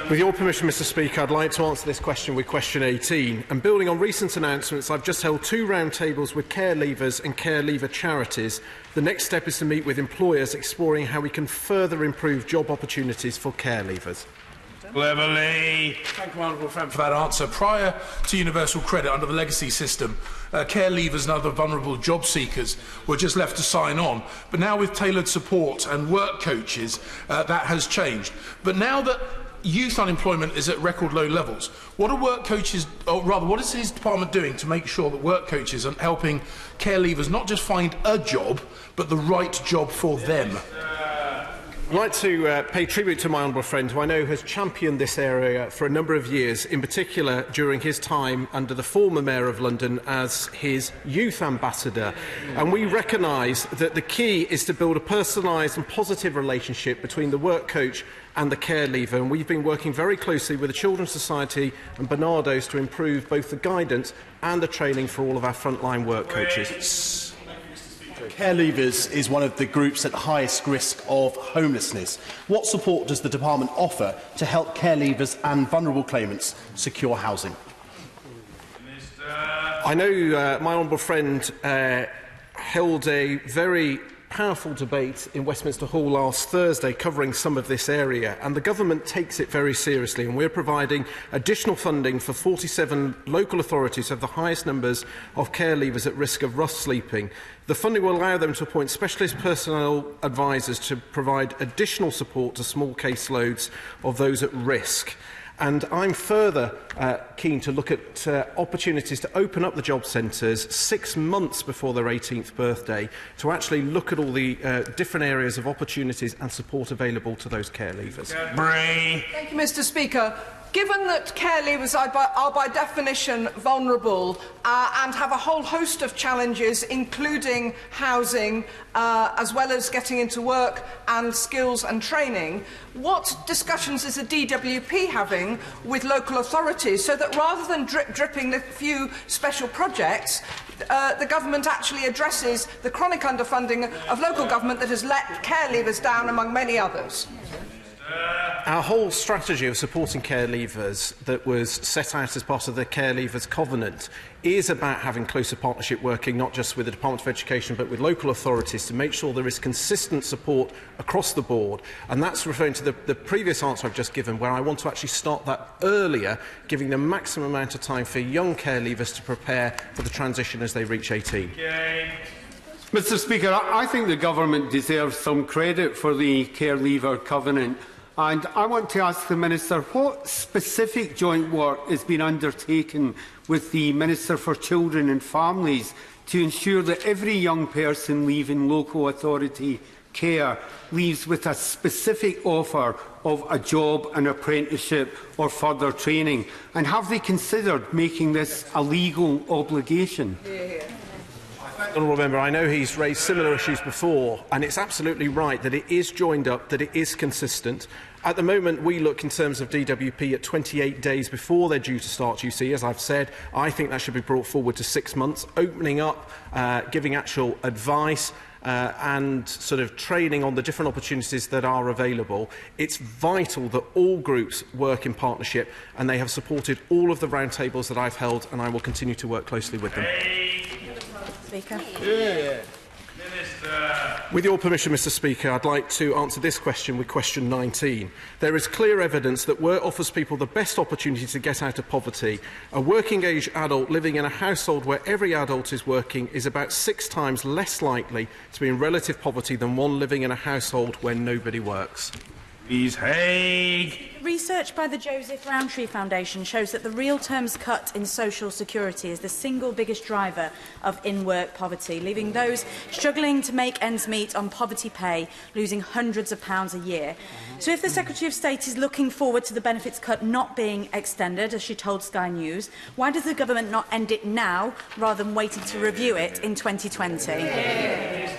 With your permission, Mr Speaker, I'd like to answer this question with question 18. And building on recent announcements, I've just held 2 roundtables with care leavers and care leaver charities. The next step is to meet with employers, exploring how we can further improve job opportunities for care leavers. Cleverly. Thank you, honourable friend, for that answer. Prior to universal credit under the legacy system, care leavers and other vulnerable job seekers were just left to sign on. But now with tailored support and work coaches, that has changed. But now that youth unemployment is at record low levels, what are work coaches, or rather, what is his department doing to make sure that work coaches are helping care leavers not just find a job, but the right job for them? I'd like to pay tribute to my honourable friend, who I know has championed this area for a number of years, in particular during his time under the former Mayor of London as his youth ambassador. And we recognise that the key is to build a personalised and positive relationship between the work coach and the care leaver. And we've been working very closely with the Children's Society and Barnardo's to improve both the guidance and the training for all of our frontline work coaches. Care leavers is one of the groups at highest risk of homelessness. What support does the department offer to help care leavers and vulnerable claimants secure housing? I know my honourable friend held a very powerful debate in Westminster Hall last Thursday covering some of this area, and the government takes it very seriously, and we're providing additional funding for 47 local authorities who have the highest numbers of care leavers at risk of rough sleeping. The funding will allow them to appoint specialist personnel advisors to provide additional support to small caseloads of those at risk. And I'm further keen to look at opportunities to open up the job centres 6 months before their 18th birthday to actually look at all the different areas of opportunities and support available to those care leavers. Thank you, Mr Speaker. Given that care leavers are by definition vulnerable and have a whole host of challenges, including housing, as well as getting into work and skills and training, what discussions is the DWP having with local authorities so that rather than dripping a few special projects, the government actually addresses the chronic underfunding of local government that has let care leavers down, among many others? Our whole strategy of supporting care leavers that was set out as part of the Care Leavers Covenant is about having closer partnership working not just with the Department of Education but with local authorities to make sure there is consistent support across the board. And that's referring to the previous answer I've just given, where I want to actually start that earlier, giving them maximum amount of time for young care leavers to prepare for the transition as they reach 18. Mr Speaker, I think the government deserves some credit for the Care Leaver Covenant. And I want to ask the Minister what specific joint work is being undertaken with the Minister for Children and Families to ensure that every young person leaving local authority care leaves with a specific offer of a job, an apprenticeship or further training. And have they considered making this a legal obligation? Honourable Member, I know he's raised similar issues before, and it's absolutely right that it is joined up, that it is consistent. At the moment, we look in terms of DWP at 28 days before they're due to start UC. As I've said, I think that should be brought forward to 6 months, opening up, giving actual advice and sort of training on the different opportunities that are available. It's vital that all groups work in partnership, and they have supported all of the roundtables that I've held, and I will continue to work closely with them. Speaker. With your permission, Mr Speaker, I'd like to answer this question with question 19. There is clear evidence that work offers people the best opportunity to get out of poverty. A working-age adult living in a household where every adult is working is about 6 times less likely to be in relative poverty than one living in a household where nobody works. Please, Haig. Research by the Joseph Rowntree Foundation shows that the real terms cut in social security is the single biggest driver of in-work poverty, leaving those struggling to make ends meet on poverty pay losing hundreds of pounds a year. So if the Secretary of State is looking forward to the benefits cut not being extended, as she told Sky News, why does the government not end it now rather than waiting to review it in 2020?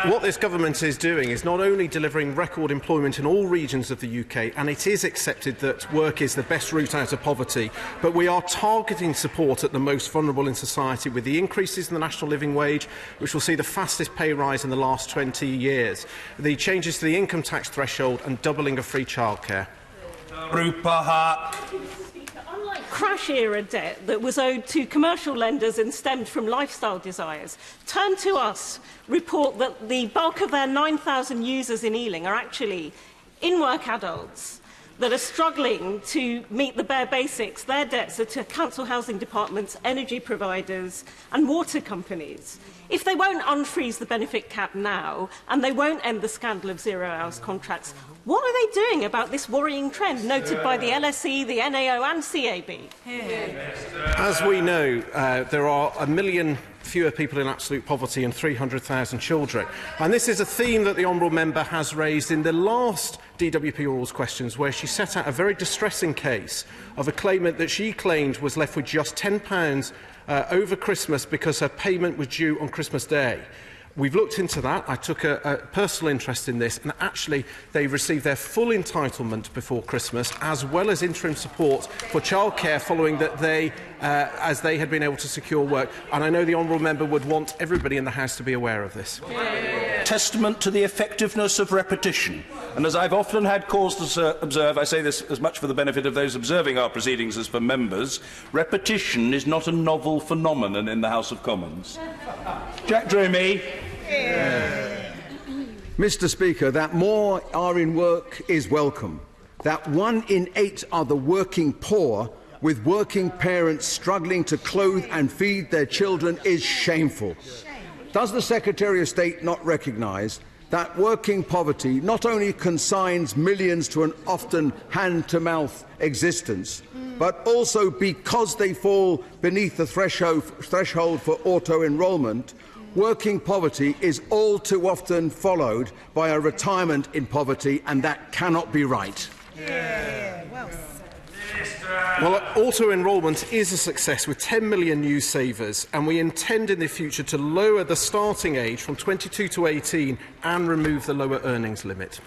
What this government is doing is not only delivering record employment in all regions of the UK, and it is accepted that work is the best route out of poverty, but we are targeting support at the most vulnerable in society with the increases in the national living wage, which will see the fastest pay rise in the last 20 years, the changes to the income tax threshold and doubling of free childcare. Rupa Hack. Crash-era debt that was owed to commercial lenders and stemmed from lifestyle desires. Turn to Us report that the bulk of their 9,000 users in Ealing are actually in-work adults that are struggling to meet the bare basics. Their debts are to council housing departments, energy providers and water companies. If they won't unfreeze the benefit cap now and they won't end the scandal of zero-hours contracts, what are they doing about this worrying trend noted by the LSE, the NAO and CAB? As we know, there are 1 million fewer people in absolute poverty and 300,000 children. And this is a theme that the Honourable Member has raised in the last DWP Rules questions, where she set out a very distressing case of a claimant that she claimed was left with just £10 over Christmas because her payment was due on Christmas Day. We've looked into that. I took a personal interest in this, and actually they received their full entitlement before Christmas, as well as interim support for childcare following that as they had been able to secure work. And I know the Honourable Member would want everybody in the House to be aware of this. Testament to the effectiveness of repetition. And as I've often had cause to observe, I say this as much for the benefit of those observing our proceedings as for members, repetition is not a novel phenomenon in the House of Commons. Jack Dromey. Mr. Speaker, that more are in work is welcome. That 1 in 8 are the working poor, with working parents struggling to clothe and feed their children, is shameful. Does the Secretary of State not recognise that working poverty not only consigns millions to an often hand-to-mouth existence, but also, because they fall beneath the threshold for auto-enrolment, working poverty is all too often followed by a retirement in poverty, and that cannot be right. Well, auto-enrolment is a success with 10 million new savers, and we intend in the future to lower the starting age from 22 to 18 and remove the lower earnings limit.